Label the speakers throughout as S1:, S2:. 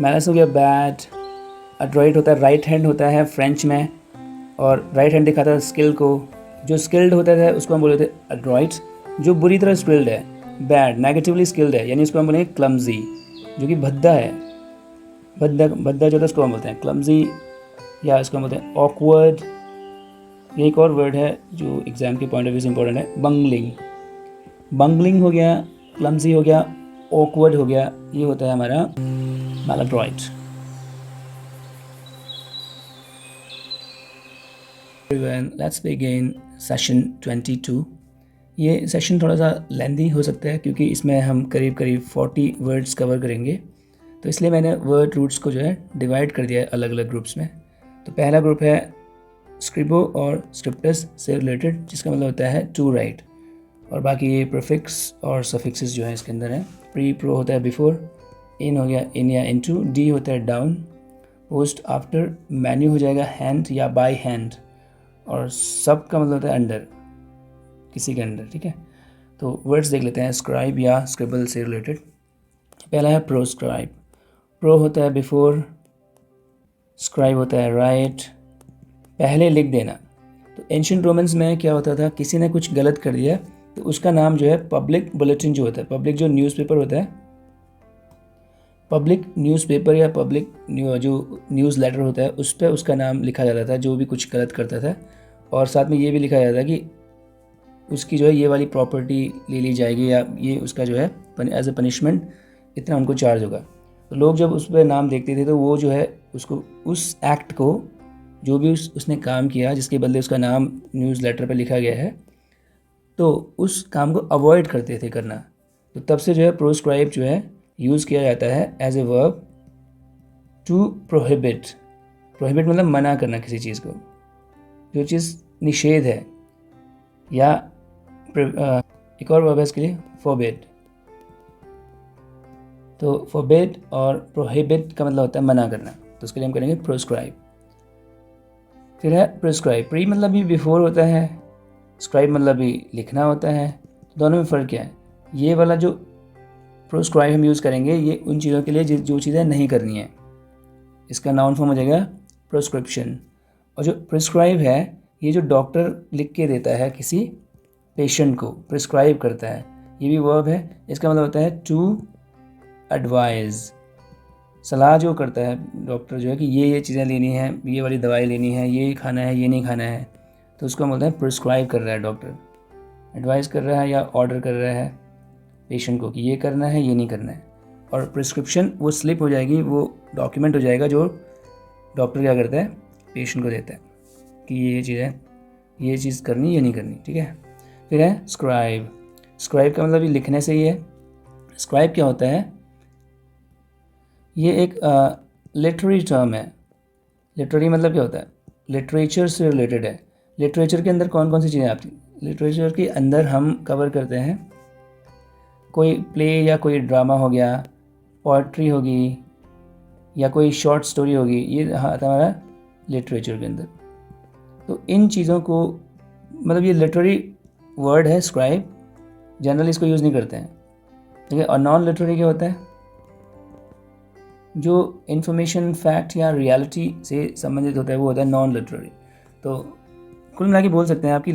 S1: Malleus हो गया bad. Adroit होता है राइट हैंड होता है फ्रेंच में, और राइट हैंड दिखाता है स्किल को। जो स्किल्ड होता है उसको हम बोलते थे अड्रॉइट। जो बुरी तरह स्किल्ड है, बैड नेगेटिवली स्किल्ड है, यानी उसको हम बोलेंगे क्लमजी, जो कि भद्दा है। भद्दा भद्दा जो होता है उसको हम बोलते हैं क्लमजी, या इसको हम बोलते हैं ऑकवर्ड। ये एक और वर्ड है जो एग्जाम के पॉइंट ऑफ व्यू से इंपॉर्टेंट है, बंगलिंग। बंगलिंग हो गया, क्लमजी हो गया, ऑकवर्ड हो गया, ये होता है हमारा मैलाड्रॉइट। Let's begin session 22। ये सेशन थोड़ा सा लेंदी हो सकता है क्योंकि इसमें हम करीब करीब 40 वर्ड्स कवर करेंगे, तो इसलिए मैंने वर्ड रूट्स को जो है डिवाइड कर दिया है अलग अलग ग्रुप्स में। तो पहला ग्रुप है स्क्रिबो और स्क्रिप्टस से रिलेटेड, जिसका मतलब होता है टू राइट, और बाकी ये प्रीफिक्स और सफिक्सेस जो है इसके अंदर है। प्री प्रो होता है बिफोर, इन हो गया इन या इनटू, डी होता है डाउन, पोस्ट आफ्टर, मेन्यू हो जाएगा हैंड या बाय हैंड, और सब का मतलब होता है अंडर, किसी के अंडर। ठीक है, तो वर्ड्स देख लेते हैं स्क्राइब या स्क्रिबल से रिलेटेड। पहला है प्रोस्क्राइब। प्रो होता है बिफोर, स्क्राइब होता है राइट, पहले लिख देना। तो एंशिएंट रोमन्स में क्या होता था, किसी ने कुछ गलत कर दिया तो उसका नाम जो है पब्लिक बुलेटिन जो होता है, पब्लिक जो न्यूज़पेपर होता है, पब्लिक न्यूज़पेपर या पब्लिक जो न्यूज़ लेटर होता है, उस पर उसका नाम लिखा जाता था जो भी कुछ गलत करता था, और साथ में ये भी लिखा जाता था कि उसकी जो है ये वाली प्रॉपर्टी ले ली जाएगी, या ये उसका जो है एज ए पनिशमेंट इतना उनको चार्ज होगा। तो लोग जब उस पर नाम देखते थे तो वो जो है उसको, उस एक्ट को, जो भी उसने काम किया जिसके बदले उसका नाम न्यूज़ लेटर पर लिखा गया है, तो उस काम को अवॉइड करते थे करना। तो तब से जो है प्रोस्क्राइब जो है यूज़ किया जाता है as a verb to prohibit. Prohibit मतलब मना करना किसी चीज़ को, जो चीज़ निषेध है, या एक और वर्ब है इसके लिए फॉरबिड। तो फॉरबिड और प्रोहिबिट का मतलब होता है मना करना, तो उसके लिए हम करेंगे प्रोस्क्राइब। फिर है प्रिस्क्राइब। प्री मतलब भी बिफोर होता है, स्क्राइब मतलब भी लिखना होता है। तो दोनों में फ़र्क क्या है, ये वाला जो प्रोस्क्राइब हम यूज़ करेंगे ये उन चीज़ों के लिए जो चीज़ें नहीं करनी है, इसका नाउन फॉर्म हो जाएगा प्रोस्क्रिप्शन। और जो प्रिस्क्राइब है ये जो डॉक्टर लिख के देता है किसी पेशेंट को, प्रिस्क्राइब करता है, ये भी वर्ब है। इसका मतलब होता है टू एडवाइज़, सलाह जो करता है डॉक्टर जो है कि ये चीज़ें लेनी है, ये वाली दवाई लेनी है, ये खाना है, ये नहीं खाना है, तो उसको हम बोलते हैं प्रिस्क्राइब कर रहा है डॉक्टर, एडवाइस कर रहा है या ऑर्डर कर रहा है पेशेंट को कि ये करना है, ये नहीं करना है। और प्रिस्क्रिप्शन वो स्लिप हो जाएगी, वो डॉक्यूमेंट हो जाएगा जो डॉक्टर क्या करता है पेशेंट को देता है कि ये चीज़ें, ये चीज़ करनी, ये नहीं करनी। ठीक है, फिर है स्क्राइब। स्क्राइब का मतलब ये लिखने से ही है। स्क्राइब क्या होता है, ये एक लिटरेरी टर्म है। लिटरेरी मतलब क्या होता है, लिटरेचर से रिलेटेड है। लिटरेचर के अंदर कौन कौन सी चीज़ें आती हैं, लिटरेचर के अंदर हम कवर करते हैं कोई प्ले या कोई ड्रामा हो गया, पोइट्री होगी, या कोई शॉर्ट स्टोरी होगी, ये आता है हमारा लिटरेचर के अंदर। तो इन चीज़ों को, मतलब ये लिटरेरी वर्ड है स्क्राइब, जनरली इसको यूज़ नहीं करते हैं। ठीक है, और नॉन लिटरेरी क्या होता है, जो इन्फॉर्मेशन फैक्ट या रियलिटी से संबंधित होता है वो होता है नॉन लिटरेरी। तो कुल मिला के बोल सकते हैं आपकी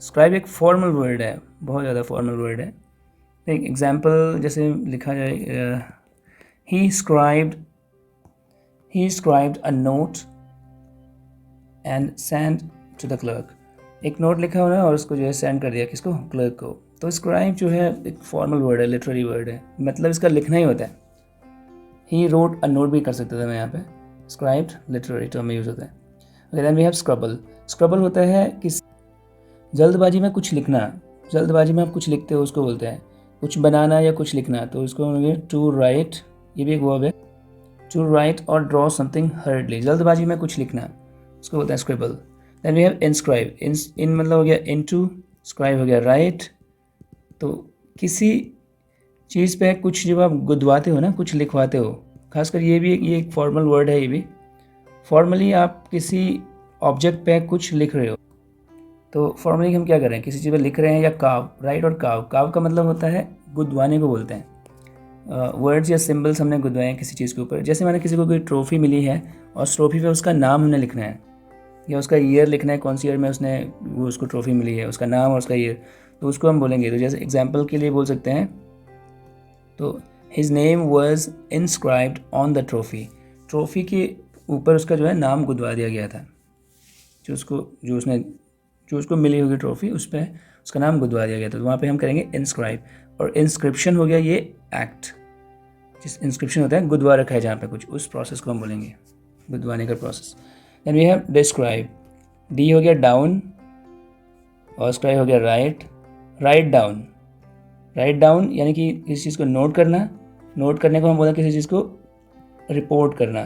S1: स्क्राइब एक फॉर्मल वर्ड है, बहुत ज़्यादा फॉर्मल वर्ड है। एक एग्जाम्पल जैसे लिखा जाए, he scribed a note and send to the clerk. एक नोट लिखा हुआ है और उसको जो है सेंड कर दिया किसको, क्लर्क को। तो स्क्राइब जो है एक फॉर्मल वर्ड है, लिटरेरी वर्ड है, मतलब इसका लिखना ही होता है। ही रोट अ नोट भी कर सकते थे मैं यहाँ पे, स्क्राइब्ड लिटरेरी टर्म में यूज़ होता है। Okay, then we have scribble. Scribble होता है किस जल्दबाजी में कुछ लिखना, जल्दबाजी में आप कुछ लिखते हो उसको बोलते हैं कुछ बनाना या कुछ लिखना, तो इसको बोलेंगे टू राइट, ये भी एक वर्ब है। टू राइट और ड्रॉ समथिंग हर्डली, जल्दबाजी में कुछ लिखना, उसको बोलते हैं scribble. Then we have inscribe. In मतलब हो गया इनटू, स्क्राइब हो गया राइट। तो किसी चीज़ पे कुछ जब आप गुदवाते हो ना, कुछ लिखवाते हो, खासकर ये एक फॉर्मल वर्ड है। ये भी फॉर्मली आप किसी ऑब्जेक्ट पे कुछ लिख रहे हो, तो फॉर्मली हम क्या कर रहे हैं, किसी चीज़ पे लिख रहे हैं, या काव, राइट और काव। काव का मतलब होता है गुदवाने को बोलते हैं, वर्ड्स या सिंबल्स हमने गुदवाए हैं किसी चीज़ के ऊपर। जैसे मैंने किसी को कोई ट्रॉफ़ी मिली है और उस ट्रॉफ़ी पे उसका नाम हमने लिखना है या उसका ईयर लिखना है, कौन सी ईयर में वो उसको ट्रॉफ़ी मिली है, उसका नाम और उसका ईयर, तो उसको हम बोलेंगे। तो जैसे एग्जांपल के लिए बोल सकते हैं, तो his name was inscribed on the trophy. Trophy के ऊपर उसका जो है नाम गुदवा दिया गया था, जो उसको मिली होगी ट्रॉफ़ी, उस पर उसका नाम गुदवा दिया गया था, तो वहाँ पे हम करेंगे इंस्क्राइब। और इंस्क्रिप्शन हो गया ये एक्ट, जिस इंस्क्रिप्शन होता है गुदवा रखा है जहाँ पे कुछ, उस प्रोसेस को हम बोलेंगे गुदवाने का process. Then we have describe. D हो गया डाउन और स्क्राइब हो गया राइट। राइट डाउन यानी कि किसी चीज़ को नोट करना। नोट करने को हम बोलते हैं किसी चीज़ को रिपोर्ट करना,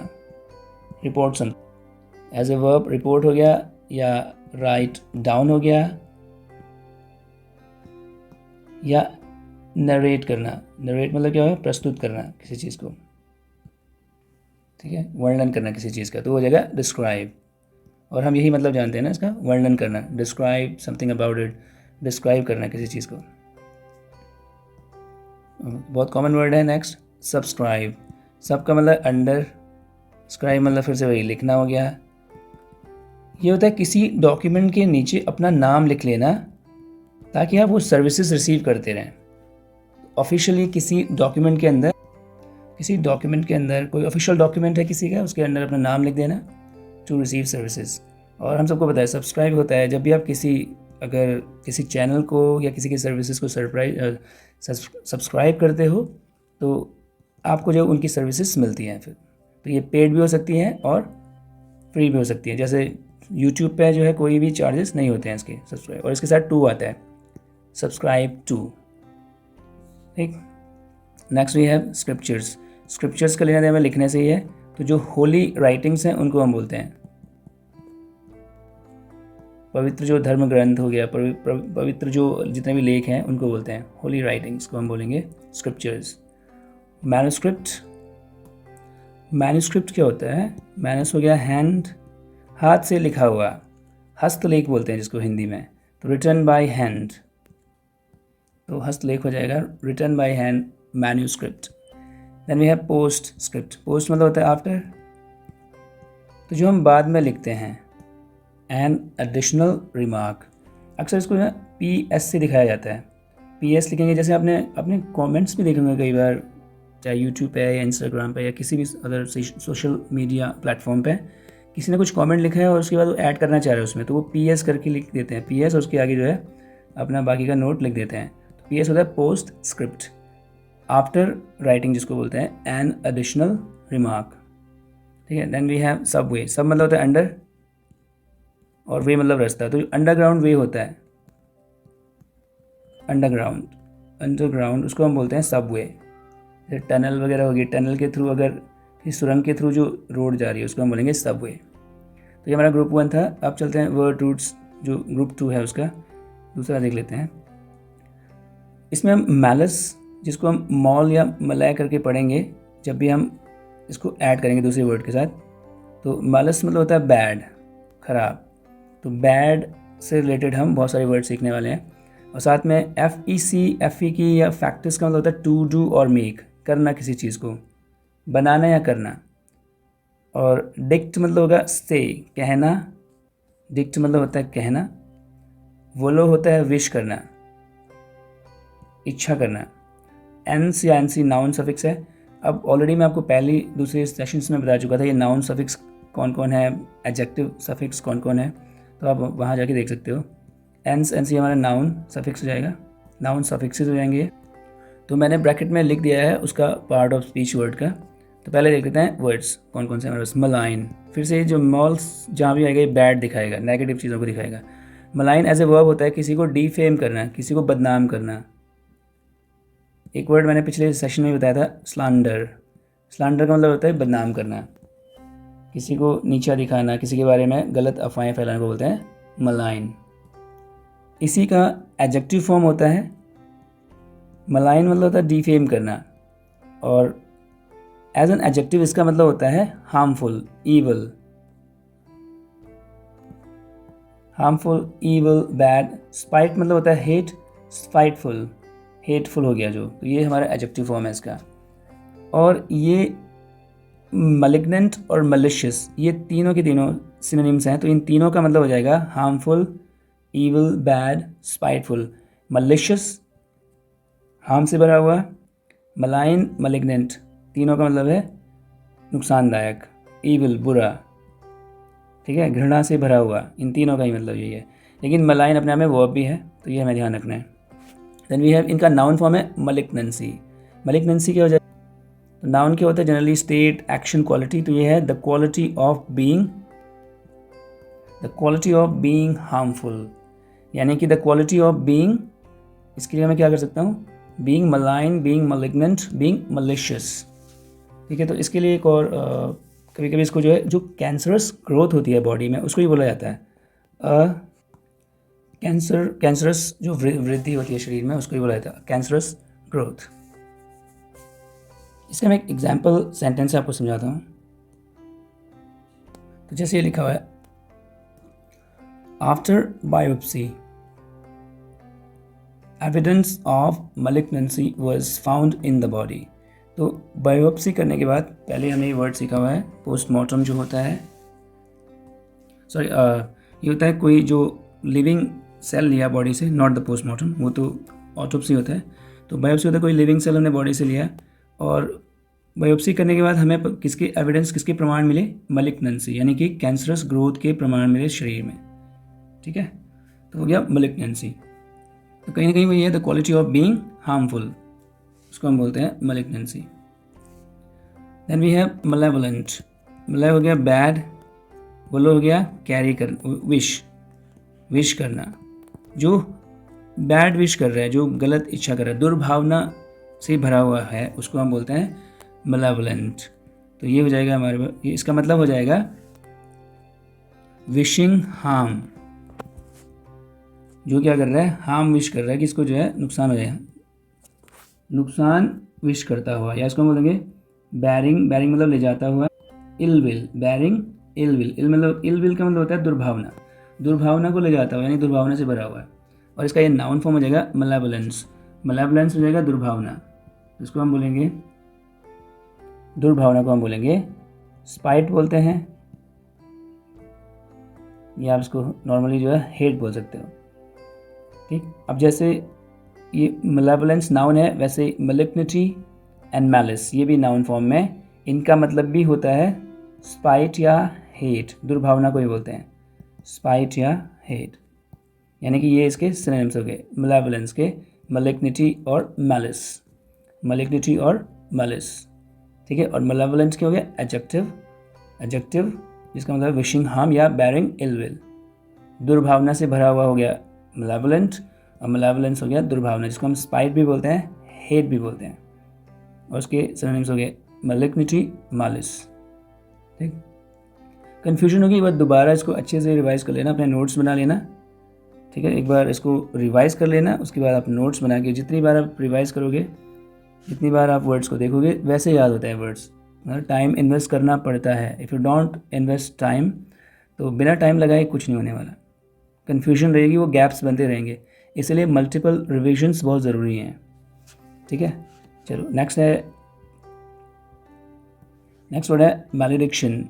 S1: report some as a verb. Report हो गया या राइट डाउन हो गया, या नरेट करना। नरेट मतलब क्या है, प्रस्तुत करना किसी चीज़ को, ठीक है, वर्णन करना किसी चीज़ का, तो हो जाएगा डिस्क्राइब। और हम यही मतलब जानते हैं ना इसका, वर्णन करना, describe something about it, describe करना किसी चीज़ को। बहुत कॉमन वर्ड है। Next subscribe. सब का मतलब अंडर, स्क्राइब मतलब फिर से वही लिखना हो गया। ये होता है किसी डॉक्यूमेंट के नीचे अपना नाम लिख लेना ताकि आप वो सर्विसेज रिसीव करते रहें। ऑफिशियली किसी डॉक्यूमेंट के अंदर कोई ऑफिशियल डॉक्यूमेंट है किसी का, उसके अंदर अपना नाम लिख देना टू रिसीव सर्विसेज। और हम सबको पता है सब्सक्राइब होता है जब भी आप अगर किसी चैनल को या किसी की सर्विसेज को सब्सक्राइब करते हो तो आपको जो उनकी सर्विसेज मिलती हैं फिर, तो ये पेड भी हो सकती हैं और फ्री भी हो सकती हैं। जैसे यूट्यूब पे जो है कोई भी चार्जेस नहीं होते हैं इसके सब्सक्राइब, और इसके साथ टू आता है, सब्सक्राइब टू, ठीक। Next we have scriptures. Scriptures का लेना देना लिखने से ही है, तो जो होली राइटिंग्स हैं उनको हम बोलते हैं, पवित्र जो धर्म ग्रंथ हो गया, पवित्र जो जितने भी लेख हैं उनको बोलते हैं होली राइटिंग्स को हम बोलेंगे स्क्रिप्चर्स। मैन्युस्क्रिप्ट क्या होता है? मैनस हो गया हैंड, हाथ से लिखा हुआ, हस्तलेख बोलते हैं जिसको हिंदी में, तो रिटन बाय हैंड, तो हस्तलेख हो जाएगा written by hand manuscript. Then we have post script. Post मतलब होता है आफ्टर, तो जो हम बाद में लिखते हैं, एन एडिशनल रिमार्क। अक्सर इसको ना PS से दिखाया जाता है, PS लिखेंगे। जैसे आपने अपने कमेंट्स भी देखे होंगे कई बार, चाहे यूट्यूब पे या इंस्टाग्राम पे या किसी भी अदर सोशल मीडिया प्लेटफॉर्म पे, किसी ने कुछ कमेंट लिखा है और उसके बाद वो ऐड करना चाह रहे हैं उसमें, तो वो PS करके लिख देते हैं, PS और उसके आगे जो है अपना बाकी का नोट लिख देते हैं। तो PS होता है पोस्ट स्क्रिप्ट, आफ्टर राइटिंग जिसको बोलते हैं, एन एडिशनल रिमार्क, ठीक है। देन वी हैव सब वे। सब मतलब होता है अंडर और वे मतलब रास्ता, तो अंडरग्राउंड वे होता है, अंडरग्राउंड उसको हम बोलते हैं सब वे। जैसे टनल वगैरह होगी, टनल के थ्रू अगर किसी सुरंग के थ्रू जो रोड जा रही है उसको हम बोलेंगे सब वे। तो ये हमारा ग्रुप 1 था। अब चलते हैं वर्ड रूट्स, जो ग्रुप 2 है उसका दूसरा देख लेते हैं। इसमें हम मैलस, जिसको हम मॉल या मलय करके पढ़ेंगे जब भी हम इसको ऐड करेंगे दूसरे वर्ड के साथ, तो मैलस मतलब होता है बैड, खराब। तो बैड से रिलेटेड हम बहुत सारे वर्ड सीखने वाले हैं। और साथ में FEC या फैक्टर्स का मतलब होता है टू डू और मेक, करना किसी चीज़ को, बनाना या करना। और डिक्ट मतलब होगा से, कहना, डिक्ट मतलब होता है कहना। वोलो होता है विश करना, इच्छा करना। एंस या एनसी नाउन सफिक्स है। अब ऑलरेडी मैं आपको पहली दूसरे सेशंस में बता चुका था ये नाउन सफिक्स कौन कौन है, एडजेक्टिव सफिक्स कौन कौन है, तो आप वहाँ जाके देख सकते हो। एंस एनसी हमारा नाउन सफिक्स हो जाएगा, नाउन सफिक्सेस हो जाएंगे। तो मैंने ब्रैकेट में लिख दिया है उसका पार्ट ऑफ स्पीच वर्ड का। तो पहले देख लेते हैं वर्ड्स कौन कौन से हमारे पास। मलाइन, फिर से जो मॉल्स जहाँ भी आएगा ये बैड दिखाएगा, नेगेटिव चीज़ों को दिखाएगा। मलाइन एज ए वर्ब होता है किसी को डिफेम करना, किसी को बदनाम करना। एक वर्ड मैंने पिछले सेशन में बताया था, स्लैंडर। स्लैंडर का मतलब होता है बदनाम करना, किसी को नीचा दिखाना, किसी के बारे में गलत अफवाहें फैलाने को बोलते हैं मलाइन। इसी का एडजेक्टिव फॉर्म होता है मलाइन, मतलब होता है डिफेम करना। और एज एन एडजेक्टिव इसका मतलब होता है हार्मफुल, ईवल, बैड। स्पाइट मतलब होता है हेट, स्पाइटफुल, हेटफुल हो गया जो, तो ये हमारा एडजेक्टिव फॉर्म है इसका। और ये मलिग्नेंट और मलिशियस, ये तीनों के तीनों सिनोनिम्स हैं, तो इन तीनों का मतलब हो जाएगा harmful, evil, bad, spiteful. Malicious harm से भरा हुआ, मलाइन, मलिग्नेंट, तीनों का मतलब है नुकसानदायक, ईविल बुरा, ठीक है, घृणा से भरा हुआ, इन तीनों का ही मतलब यही है। लेकिन मलाइन अपने आप में वर्ब भी है, तो ये हमें ध्यान रखना है। देन वी हैव, इनका नाउन फॉर्म है मलिग्नेंसी। मलिग्नेंसी क्या हो जाए, तो नाउन क्या होता है, जनरली स्टेट, एक्शन, क्वालिटी, तो ये है the quality of being harmful, यानी कि द क्वालिटी ऑफ बीइंग, इसके लिए मैं क्या कर सकता हूँ, being malign, being malignant, being malicious, ठीक है। तो इसके लिए एक और कभी कभी इसको जो है, जो कैंसरस ग्रोथ होती है बॉडी में, उसको ही बोला जाता है कैंसरस जो वृद्धि होती है शरीर में, उसको ही बोला जाता है कैंसरस ग्रोथ। इसका मैं एक एग्जाम्पल सेंटेंस आपको समझाता हूँ। तो जैसे ये लिखा हुआ है, after biopsy evidence of malignancy was found in the body। तो बायोप्सी करने के बाद, पहले हमें ये वर्ड सीखा हुआ है, पोस्टमार्टम जो होता है, सॉरी ये होता है कोई जो लिविंग सेल लिया बॉडी से, नॉट द पोस्टमार्टम, वो तो ऑटोप्सी होता है। तो बायोप्सी होता है कोई लिविंग सेल हमने बॉडी से लिया, और बायोप्सी करने के बाद हमें किसके एविडेंस, किसके प्रमाण मिले, मलिग्नेंसी, यानी कि कैंसरस ग्रोथ के प्रमाण मिले शरीर में, ठीक है। तो हो गया मलिग्नेंसी। तो कहीं ना कहीं वही है the quality of being harmful, उसको हम बोलते हैं malignancy. Then we have malevolent. Male हो गया बैड, बोलो हो गया कैरी कर, विश करना, जो बैड विश कर रहा है, जो गलत इच्छा कर रहा है, दुर्भावना से भरा हुआ है, उसको हम बोलते हैं मलेवलेंट। तो ये हो जाएगा हमारे, इसका मतलब हो जाएगा विशिंग हार्म, जो क्या कर रहा है, हार्म विश कर रहा है कि इसको जो है नुकसान हो जाए, नुकसान विश करता हुआ, या इसको हम बोलेंगे बैरिंग, बैरिंग मतलब ले जाता हुआ, ill will, bearing ill will, ill मतलब, इल विल का मतलब होता है दुर्भावना, दुर्भावना को ले जाता हुआ, यानी दुर्भावना से भरा हुआ है। और इसका ये नाउन फॉर्म हो जाएगा मलेवलेंस, मलेवलेंस हो जाएगा दुर्भावना, इसको हम बोलेंगे, दुर्भावना को हम बोलेंगे स्पाइट बोलते हैं, या आप इसको नॉर्मली जो है हेट बोल सकते हो, ठीक। अब जैसे ये मलेवलेंस नाउन है, वैसे मलिग्निटी एंड मैलिस ये भी नाउन फॉर्म में, इनका मतलब भी होता है स्पाइट या हेट, दुर्भावना को ही बोलते हैं स्पाइट या हेट, यानी कि ये इसके सिनोनिम्स हो गए मलेवलेंस के, मलिग्निटी और मैलिस, मलिग्निटी और मैलिस, ठीक है। और मलेवलेंस क्या हो गया, एडजेक्टिव, एडजेक्टिव जिसका मतलब विशिंग हार्म या बैरिंग इल विल, दुर्भावना से भरा हुआ हो गया मलेवलेंट, और मलेवलेंस हो गया दुर्भावना, जिसको हम स्पाइट भी बोलते हैं, हेट भी बोलते हैं, और उसके सिनोनिम्स हो गए मलिग्निटी, मालिस, ठीक। कन्फ्यूजन होगी, एक बार दोबारा इसको अच्छे से रिवाइज कर लेना, अपने नोट्स बना लेना, ठीक है। एक बार इसको रिवाइज कर लेना, उसके बाद आप नोट्स बना के, जितनी बार आप रिवाइज करोगे, जितनी बार आप वर्ड्स को देखोगे, वैसे याद होता है वर्ड्स, मतलब टाइम इन्वेस्ट करना पड़ता है। If you don't invest time, तो बिना टाइम लगाए कुछ नहीं होने वाला, कन्फ्यूजन रहेगी, वो गैप्स बनते रहेंगे, इसलिए मल्टीपल रिविजन्स बहुत ज़रूरी हैं, ठीक है। चलो नेक्स्ट है, नेक्स्ट वर्ड है मैलेडिक्शन।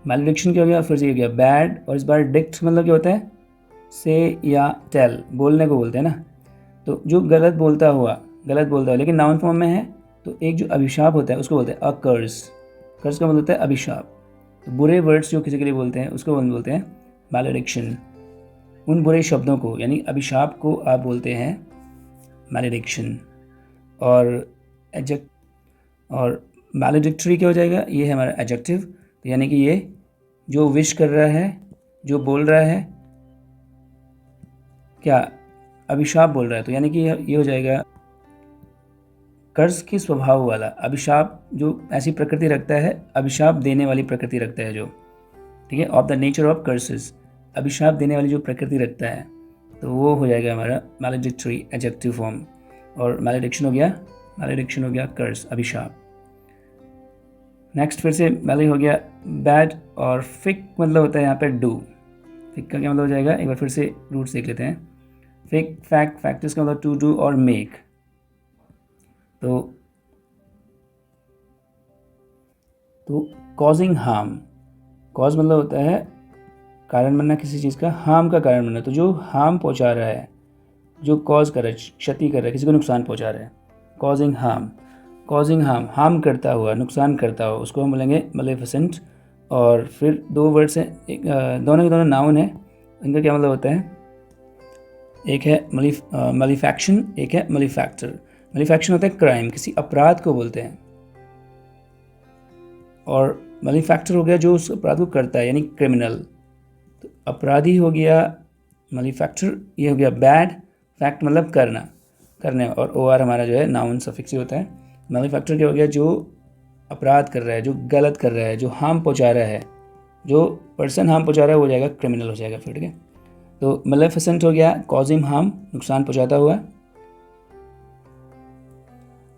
S1: मैलेडिक्शन क्या हो गया, फिर से हो गया बैड, और इस बार डिक्ट मतलब क्या होता है, से या टेल, बोलने को बोलते हैं ना, तो जो गलत बोलता हुआ, लेकिन नाउन फॉर्म में है, तो एक जो अभिशाप होता है उसको बोलते हैं अ कर्स, कर्स का मतलब होता है अभिशाप, तो बुरे वर्ड्स जो किसी के लिए बोलते हैं उसको बोलते हैं मैलेडिक्शन, उन बुरे शब्दों को यानी अभिशाप को आप बोलते हैं मैलेडिक्शन। और और मैलेडिक्टरी क्या हो जाएगा, ये है हमारा एडजेक्टिव, तो यानी कि ये जो विश कर रहा है, जो बोल रहा है, क्या अभिशाप बोल रहा है, तो यानी कि ये हो जाएगा कर्ज के स्वभाव वाला, अभिशाप जो ऐसी प्रकृति रखता है, अभिशाप देने वाली प्रकृति रखता है जो, ठीक है, of the nature of curses, अभिशाप देने वाली जो प्रकृति रखता है, तो वो हो जाएगा हमारा मैलेडिक्टरी एडजेक्टिव फॉर्म। और मैलेडिक्शन हो गया कर्स, अभिशाप। नेक्स्ट फिर से मैले हो गया बैड, और फिक मतलब होता है यहाँ पे डू, फिक का क्या मतलब हो जाएगा, एक बार फिर से रूट्स देख लेते हैं, फिक फैक्ट, फैक्टिस का मतलब टू डू और मेक, तो तो कॉजिंग हार्म, कॉज मतलब होता है कारण बनना किसी चीज़ का, हार्म का कारण बनना, तो जो हार्म पहुंचा रहा है, जो कॉज कर रहा है, क्षति कर रहा है, किसी को नुकसान पहुंचा रहा है, causing harm. Causing harm, harm करता हुआ, नुकसान करता हुआ, उसको हम बोलेंगे मलेफिसेंट। और फिर दो वर्ड्स हैं, एक दोनों के दोनों नाउन है, इनका क्या मतलब होता है, एक है मलीफैक्शन, एक है मलीफैक्टर। मलीफैक्शन होता है क्राइम, किसी अपराध को बोलते हैं, और मलीफैक्टर हो गया जो उस अपराध को करता है, यानी क्रिमिनल। तो अपराधी हो गया मलीफैक्टर, ये हो गया बैड, फैक्ट मतलब करना, करने, और ओ आर हमारा जो है नाउन सफिक्स ही होता है। मलीफैक्टर क्या हो गया, जो अपराध कर रहा है, जो गलत कर रहा है, जो हार्म पहुंचा रहा है, जो पर्सन हार्म पहुंचा रहा है वो जाएगा क्रिमिनल हो जाएगा फिर, ठीक है। तो मलेफिसेंट हो गया कॉजिंग हार्म, नुकसान पहुंचाता हुआ।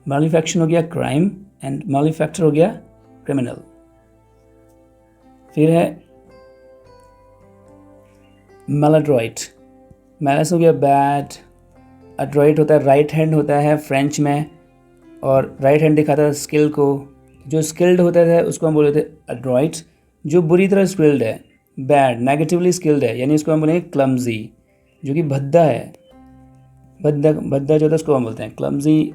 S1: मलीफैक्शन हो गया क्राइम, एंड मलीफैक्टर हो गया क्रिमिनल। फिर है मैलाड्रॉइट, मैलस हो गया बैड, एड्रॉइट होता है राइट हैंड होता है फ्रेंच में, और राइट हैंड दिखाता है स्किल को, जो स्किल्ड होता है उसको हम बोलते थे एड्रॉइट, जो बुरी तरह स्किल्ड है, बैड नेगेटिवली स्किल्ड है, यानी उसको हम बोलेंगे क्लमजी, जो कि भद्दा है, भद्दा भद्दा जो होता है उसको हम बोलते हैं क्लमजी,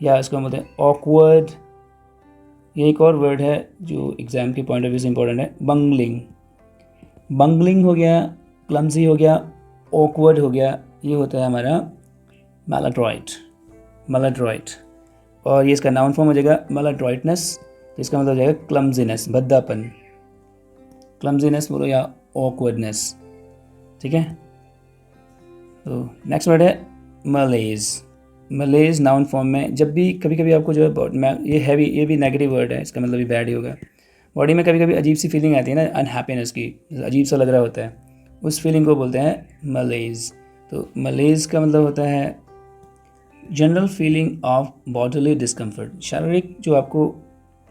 S1: या इसको हम बोलते हैं ऑकवर्ड। ये एक और वर्ड है जो एग्जाम के पॉइंट ऑफ व्यू से इंपॉर्टेंट है, बंगलिंग। बंगलिंग हो गया, क्लमजी हो गया, ऑकवर्ड हो गया, ये होता है हमारा मैलाड्रॉइट, मैलाड्रॉइट। और ये इसका नाउन फॉर्म हो जाएगा मैलाड्रॉइटनेस, तो इसका मतलब हो जाएगा क्लमजीनेस, भद्दापन, क्लमजीनेस बोलो या ऑकवर्डनेस, ठीक है। तो नेक्स्ट वर्ड है मलेज। मलेज नाउन फॉर्म में, जब भी कभी कभी आपको जो है ये हैवी, ये भी नेगेटिव वर्ड है, इसका मतलब भी बैड ही होगा। बॉडी में कभी कभी अजीब सी फीलिंग आती है ना, अनहैप्पीनेस की, अजीब सा लग रहा होता है, उस फीलिंग को बोलते हैं मलेज। तो मलेज का मतलब होता है general feeling of bodily discomfort, शारीरिक जो आपको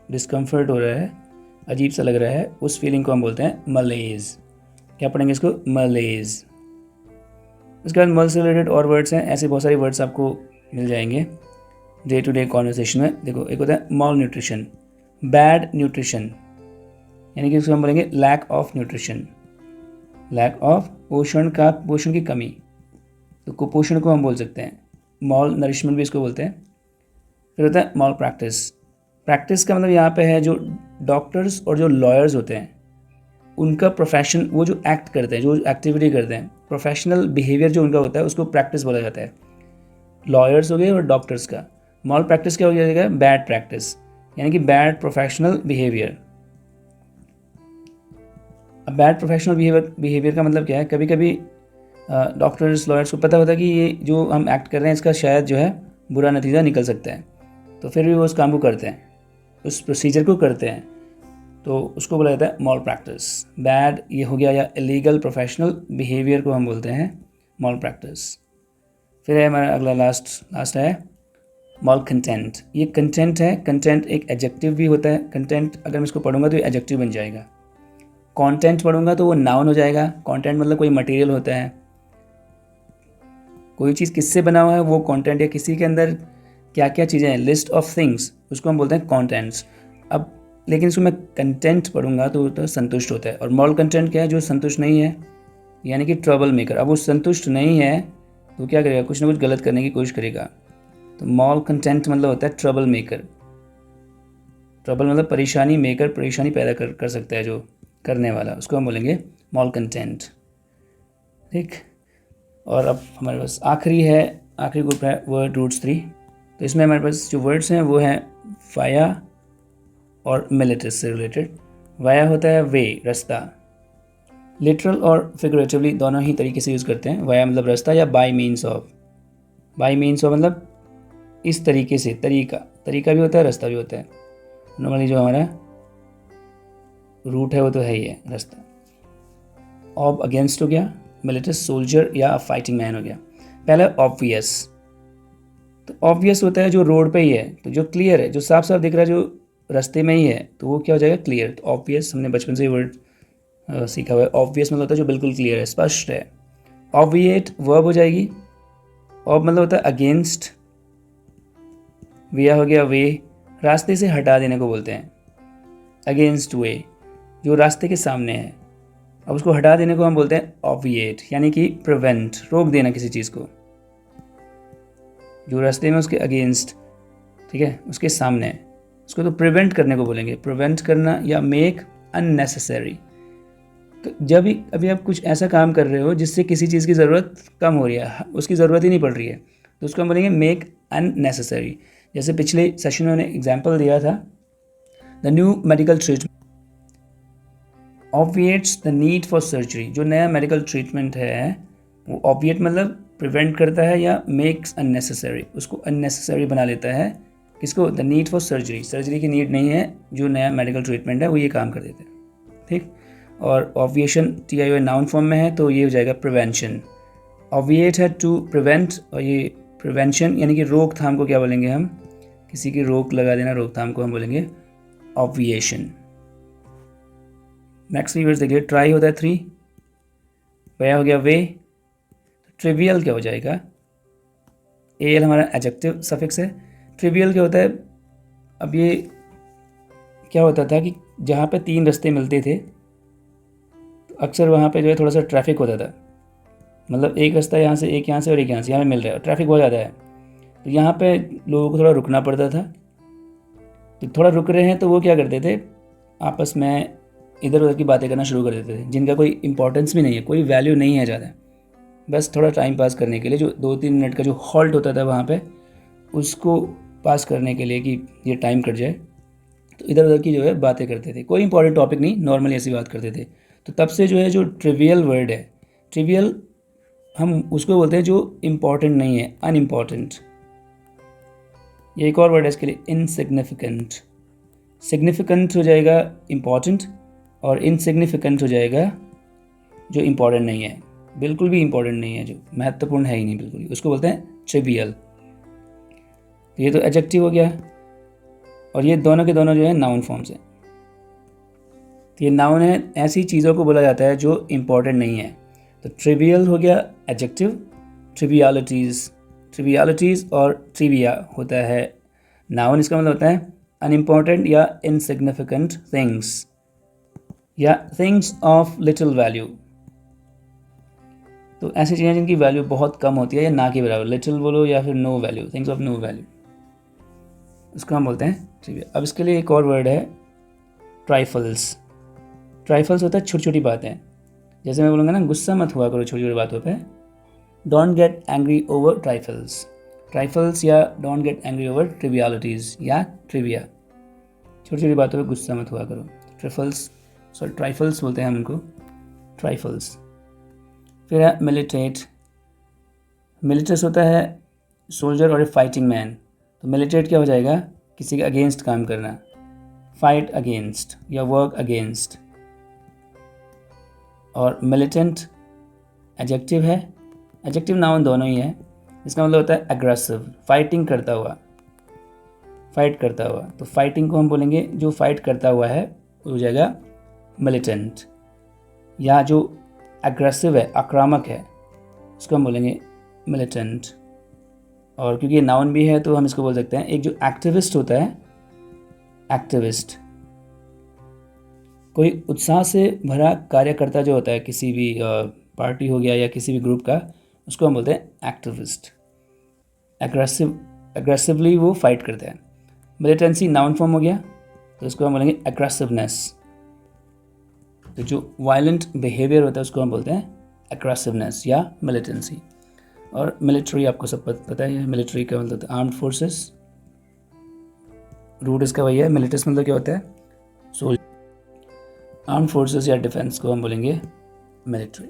S1: डिस्कम्फर्ट हो रहा है, अजीब सा लग रहा है, उस फीलिंग को हम बोलते हैं मलेज। क्या पढ़ेंगे इसको, मलेज। उसके बाद मल से रिलेटेड और वर्ड्स हैं, ऐसे बहुत सारे वर्ड्स आपको मिल जाएंगे डे टू डे कॉन्वर्सेशन में। देखो, एक होता है मॉल न्यूट्रिशन, बैड न्यूट्रिशन, यानी कि उसको हम बोलेंगे lack of nutrition, lack of पोषण का, पोषण की कमी, तो कुपोषण को हम बोल सकते हैं, मॉल नरिशमेंट भी इसको बोलते हैं। फिर होता है मॉल प्रैक्टिस। प्रैक्टिस का मतलब यहाँ पे है जो डॉक्टर्स और जो लॉयर्स होते हैं उनका प्रोफेशन, वो जो एक्ट करते हैं, जो एक्टिविटी करते हैं, प्रोफेशनल बिहेवियर जो उनका होता है उसको प्रैक्टिस बोला जाता है। लॉयर्स हो गए और डॉक्टर्स का। मॉल प्रैक्टिस क्या हो जाएगा, बैड प्रैक्टिस, यानी कि बैड प्रोफेशनल बिहेवियर। अब बैड प्रोफेशनल बिहेवियर का मतलब क्या है, कभी कभी डॉक्टर्स लॉयर्स को पता होता है कि ये जो हम एक्ट कर रहे हैं इसका शायद जो है बुरा नतीजा निकल सकता है, तो फिर भी वो उस काम को करते हैं, उस प्रोसीजर को करते हैं, तो उसको बोला जाता है मॉल प्रैक्टिस। बैड ये हो गया, या इलीगल प्रोफेशनल बिहेवियर को हम बोलते हैं मॉल प्रैक्टिस। फिर है हमारा अगला लास्ट है मॉल कंटेंट। ये कंटेंट है, कंटेंट एक एडजेक्टिव भी होता है, कंटेंट अगर मैं इसको पढ़ूंगा तो ये एडजेक्टिव बन जाएगा। कंटेंट पढ़ूंगा तो वो नाउन हो जाएगा। कंटेंट मतलब कोई मटेरियल होता है, कोई चीज़ किससे बना हुआ है वो कंटेंट, या किसी के अंदर क्या क्या चीज़ें हैं, लिस्ट ऑफ थिंग्स, उसको हम बोलते हैं कंटेंट्स। अब लेकिन इसको मैं कंटेंट पढ़ूंगा तो संतुष्ट होता है, और मॉल कंटेंट क्या है, जो संतुष्ट नहीं है, यानी कि ट्रबल मेकर। अब वो संतुष्ट नहीं है तो क्या करेगा, कुछ ना कुछ गलत करने की कोशिश करेगा। तो मॉल कंटेंट मतलब होता है ट्रबल मेकर। ट्रबल मतलब परेशानी, मेकर परेशानी पैदा कर सकता है, जो करने वाला, उसको हम बोलेंगे मॉल कंटेंट, ठीक। और अब हमारे पास आखिरी ग्रुप है वर्ड रूट्स 3। तो इसमें हमारे पास जो वर्ड्स हैं वो हैं वाया और मिलिटस से रिलेटेड। वाया होता है वे, रास्ता, लिटरल और फिगरेटिवली दोनों ही तरीके से यूज़ करते हैं। वाया मतलब रास्ता, या bye means of. Bye means of मतलब इस तरीके से, तरीका भी होता है, रास्ता भी होता है। नॉर्मली जो हमारा रूट है वो तो है ही है, रास्ता। ऑब अगेंस्ट हो गया, मिलिटस सोल्जर या फाइटिंग मैन हो गया। पहला ऑब्वियस, तो ऑब्वियस होता है जो रोड पे ही है, तो जो क्लियर है, जो साफ साफ दिख रहा है, जो रास्ते में ही है, तो वो क्या हो जाएगा, क्लियर। तो ऑब्वियस हमने बचपन से ही वर्ड सीखा हुआ है। ऑब्वियस मतलब होता है जो बिल्कुल क्लियर है, स्पष्ट है। ऑब्विएट वर्ब हो जाएगी। ऑब मतलब होता है अगेंस्ट, विया हो गया वे, रास्ते से हटा देने को बोलते हैं। अगेंस्ट वे, जो रास्ते के सामने है। अब उसको हटा देने को हम बोलते हैं ऑब्विएट, यानी कि प्रिवेंट, रोक देना किसी चीज़ को, जो रास्ते में उसके अगेंस्ट, ठीक है, उसके सामने है, उसको तो प्रिवेंट करने को बोलेंगे, प्रिवेंट करना या मेक अननेसेसरी। तो जब भी अभी आप कुछ ऐसा काम कर रहे हो जिससे किसी चीज़ की ज़रूरत कम हो रही है, उसकी ज़रूरत ही नहीं पड़ रही है, तो उसको हम बोलेंगे मेक अननेसेसरी। जैसे पिछले सेशन में मैंने एग्जाम्पल दिया था, the new medical treatment obviates the need for surgery. जो नया मेडिकल ट्रीटमेंट है वो ऑब्विएट मतलब प्रिवेंट करता है या मेक्स अननेसेसरी, उसको अननेसेसरी बना लेता है। किसको? The need for surgery, surgery की नीड नहीं है, जो नया मेडिकल ट्रीटमेंट है वो ये काम कर देता है, ठीक। और ऑब्विएशन TIO नाउन फॉर्म में है तो ये हो जाएगा प्रिवेंशन। ऑब्विएट है टू प्रिवेंट, और ये प्रिवेंशन यानी कि रोकथाम को क्या बोलेंगे हम? किसी की रोक लगा देना, रोकथाम को हम बोलेंगे ऑब्विएशन। नेक्स्ट कीवर्ड्स देखिए, ट्राई होता है 3, वया हो गया वे, ट्रिवियल क्या हो जाएगा? एल हमारा एडजेक्टिव सफिक्स है। ट्रिवियल क्या होता है? अब ये क्या होता था कि जहाँ पे 3 रास्ते मिलते थे तो अक्सर वहाँ पे जो है थोड़ा सा ट्रैफिक होता था, मतलब एक रास्ता यहाँ से, एक यहाँ से और एक यहाँ से, यहाँ पे मिल रहा है, ट्रैफिक बहुत ज़्यादा है, तो यहाँ पे लोगों को थोड़ा रुकना पड़ता था। तो थोड़ा रुक रहे हैं तो वो क्या करते थे, आपस में इधर उधर की बातें करना शुरू कर देते थे, जिनका कोई इंपॉर्टेंस भी नहीं है, कोई वैल्यू नहीं है ज़्यादा, बस थोड़ा टाइम पास करने के लिए। जो 2-3 मिनट का जो हॉल्ट होता था वहाँ पे, उसको पास करने के लिए कि ये टाइम कट जाए, तो इधर उधर की जो है बातें करते थे, कोई इंपॉर्टेंट टॉपिक नहीं, नॉर्मली ऐसी बात करते थे। तो तब से जो है जो ट्रिवियल वर्ड है, ट्रिवियल हम उसको बोलते हैं जो इम्पॉर्टेंट नहीं है, अनइम्पॉर्टेंट। ये एक और वर्ड है इसके लिए, इनसिग्निफिकेंट। सिग्निफिकेंट हो जाएगा इम्पॉर्टेंट, और इनसिग्निफिकेंट हो जाएगा जो इम्पॉर्टेंट नहीं है, बिल्कुल भी इम्पॉर्टेंट नहीं है, जो महत्वपूर्ण है ही नहीं बिल्कुल, उसको बोलते हैं ट्रिवियल। तो ये तो एडजेक्टिव हो गया, और ये दोनों के दोनों जो है नाउन फॉर्म से। तो ये नाउन है, ऐसी चीज़ों को बोला जाता है जो इम्पॉर्टेंट नहीं है। तो ट्रिवियल हो गया एडजेक्टिव, ट्रिवियलिटीज़, ट्रिवियलिटीज़ और ट्रिविया होता है नाउन। इसका मतलब होता है अनइम्पॉर्टेंट या इनसिग्निफिकेंट थिंग्स, या थिंग्स ऑफ लिटिल वैल्यू। तो ऐसी चीज़ें जिनकी वैल्यू बहुत कम होती है या ना के बराबर, लिटिल बोलो या फिर no value, things of no value, उसको हम बोलते हैं ट्रिविया। अब इसके लिए एक और वर्ड है ट्राइफल्स। ट्राइफल्स होता है छोटी छोटी बातें, जैसे मैं बोलूँगा ना, गुस्सा मत हुआ करो छोटी छोटी बातों पे, डोंट गेट एंग्री ओवर ट्राइफल्स। ट्राइफल्स या डोंट गेट एंग्री ओवर ट्रिवियलिटीज़ या ट्रिविया, छोटी छोटी बातों पे गुस्सा मत हुआ करो। ट्राइफल्स बोलते हैं हम उनको, ट्राइफल्स। फिर है मिलिटेट। मिलिटस होता है सोल्जर और ए फाइटिंग मैन। तो मिलिटेट क्या हो जाएगा? किसी के अगेंस्ट काम करना, फाइट अगेंस्ट या वर्क अगेंस्ट। और मिलिटेंट एडजेक्टिव है, एडजेक्टिव नाउन दोनों ही है। इसका मतलब होता है एग्रेसिव, फाइटिंग करता हुआ, फाइट करता हुआ। तो फाइटिंग को हम बोलेंगे, जो फाइट करता हुआ है वो हो जाएगा मिलिटेंट, या जो एग्रेसिव है, आक्रामक है, उसको हम बोलेंगे मिलिटेंट। और क्योंकि ये नाउन भी है तो हम इसको बोल सकते हैं, एक जो एक्टिविस्ट होता है, एक्टिविस्ट कोई उत्साह से भरा कार्यकर्ता जो होता है किसी भी पार्टी हो गया या किसी भी ग्रुप का, उसको हम बोलते हैं एक्टिविस्ट। एग्रेसिवली वो फाइट करते हैं। मिलिटेंसी नाउन फॉर्म हो गया, तो इसको हम बोलेंगे एग्रेसिवनेस। तो जो वायलेंट बिहेवियर होता है उसको हम बोलते हैं एग्रेसिवनेस या मिलिटेंसी। और मिलिट्री आपको सब पता है, मिलिट्री का मतलब आर्म्ड फोर्सेस, रूट इसका वही है। मिलिटस मतलब क्या होता है? सोल्जर। आर्म्ड फोर्सेस या डिफेंस को हम बोलेंगे मिलिट्री।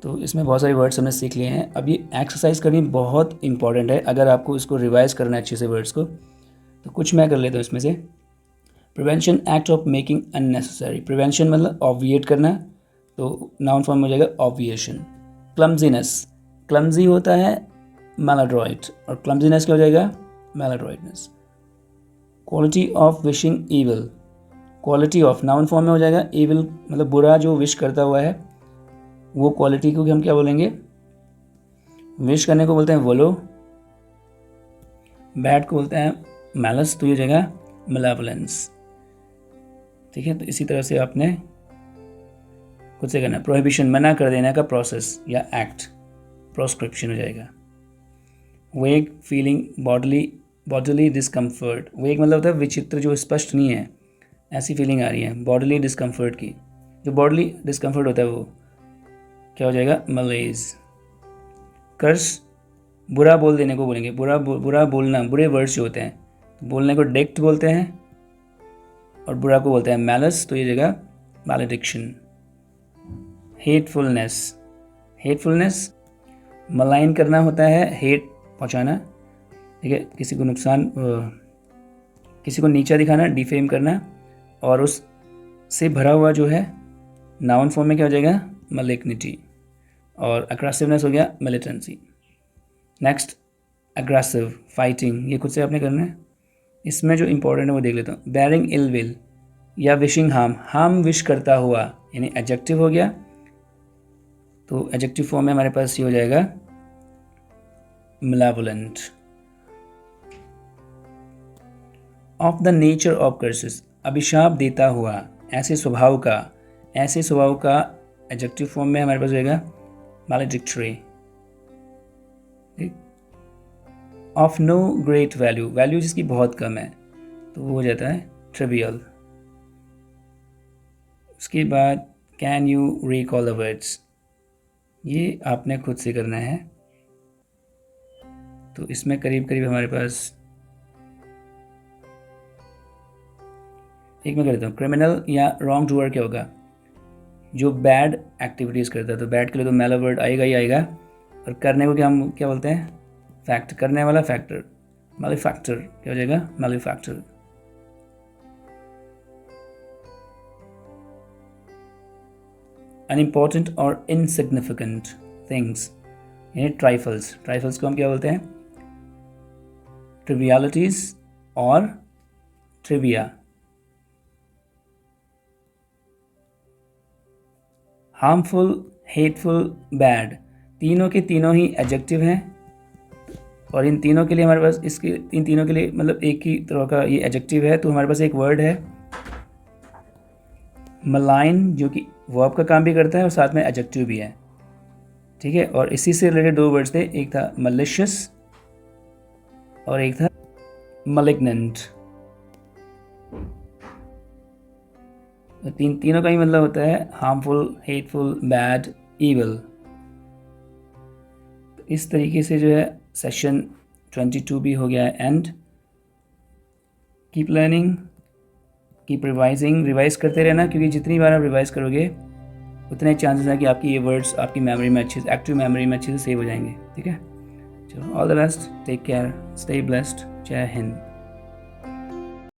S1: तो इसमें बहुत सारे वर्ड्स हमने सीख लिए हैं। अब ये एक्सरसाइज करनी बहुत इंपॉर्टेंट है, अगर आपको इसको रिवाइज करना है अच्छे से वर्ड्स को, तो कुछ मैं कर लेता हूँ इसमें से। Prevention act of making unnecessary. Prevention मतलब ऑब्विएट करना, तो नाउन फॉर्म हो जाएगा ऑब्विएशन। क्लमजीनेस, क्लमजी होता है मैलाड्रॉइट, और क्लमजीनेस क्या हो जाएगा? Maladroitness. Quality of wishing evil, quality of noun form में हो जाएगा, ईविल मतलब बुरा जो विश करता हुआ है, वो क्वालिटी को हम क्या बोलेंगे? विश करने को बोलते हैं वोलो, बैड को बोलते हैं मैलस, तो ये हो जाएगा मेलावलेंस। ठीक है, तो इसी तरह से आपने खुद से करना। प्रोहिबिशन, मना कर देने का प्रोसेस या एक्ट, प्रोस्क्रिप्शन हो जाएगा। वेग, फीलिंग बॉडीली डिस्कम्फर्ट। वेग मतलब होता है विचित्र, जो स्पष्ट नहीं है, ऐसी फीलिंग आ रही है। बॉडीली डिस्कम्फर्ट की, जो बॉडीली डिस्कम्फर्ट होता है वो क्या हो जाएगा, मलेज। कर्स, बुरा बोल देने को बोलेंगे, बुरा बोलना, बुरे वर्ड्स जो होते हैं, तो बोलने को डिक्ट बोलते हैं और बुरा को बोलते हैं मैलस, तो ये जगह मैलेडिक्शन। हेटफुलनेस मलाइन करना होता है, हेट पहुंचाना, ठीक है, किसी को नुकसान, किसी को नीचा दिखाना, डिफेम करना, और उस से भरा हुआ जो है नाउन फॉर्म में क्या हो जाएगा, मलिग्निटी। और अग्रेसिवनेस हो गया मिलिटेंसी। नेक्स्ट अग्रेसिव, फाइटिंग, ये खुद से आपने करना है। इसमें जो इंपॉर्टेंट है वो देख लेता हूँ। बेयरिंग इल विल या विशिंग हार्म विश करता हुआ, यानी एडजेक्टिव हो गया, तो एडजेक्टिव फॉर्म में हमारे पास ये हो जाएगा malevolent। Of the nature of curses, अभिशाप देता हुआ, ऐसे स्वभाव का एडजेक्टिव फॉर्म में हमारे पास रहेगा maledictory। Of no great value, value जिसकी बहुत कम है, तो वो हो जाता है ट्रिवियल। उसके बाद can you recall the words, ये आपने खुद से करना है। तो इसमें करीब करीब हमारे पास, एक मैं कर देता हूँ। क्रिमिनल या रॉन्ग डूअर क्या होगा, जो बैड एक्टिविटीज़ करता है, तो बैड के लिए तो मैला वर्ड आएगा ही आएगा। और करने को क्या हम क्या बोलते हैं, फैक्ट, करने वाला फैक्टर, मैलिफैक्टर क्या हो जाएगा, मैलिफैक्टर। अनइम्पॉर्टेंट और इनसिग्निफिकेंट थिंग्स, यानी ट्राइफल्स को हम क्या बोलते हैं, ट्रिवियलिटीज और ट्रिविया। हार्मफुल, हेटफुल, बैड, तीनों के तीनों ही एडजेक्टिव हैं, और इन तीनों के लिए हमारे पास इन तीनों के लिए मतलब एक ही तरह का ये एडजेक्टिव है, तो हमारे पास एक वर्ड है मलाइन, जो कि वर्ब का काम भी करता है और साथ में एडजेक्टिव भी है, ठीक है। और इसी से रिलेटेड दो वर्ड्स थे, एक था मलिशियस और एक था मलिग्नेंट। तीनों का ही मतलब होता है हार्मफुल, हेटफुल, बैड, ईविल। इस तरीके से जो है सेशन 22 भी हो गया है and. Keep learning, keep revising, revise करते रहना, क्योंकि जितनी बार आप रिवाइज करोगे उतने चांसेस हैं कि आपकी ये वर्ड्स आपकी मेमोरी में अच्छे से, एक्टिव मेमोरी में अच्छे से सेव हो जाएंगे, ठीक है। चलो, all the best, take care, stay blessed, जय हिंद।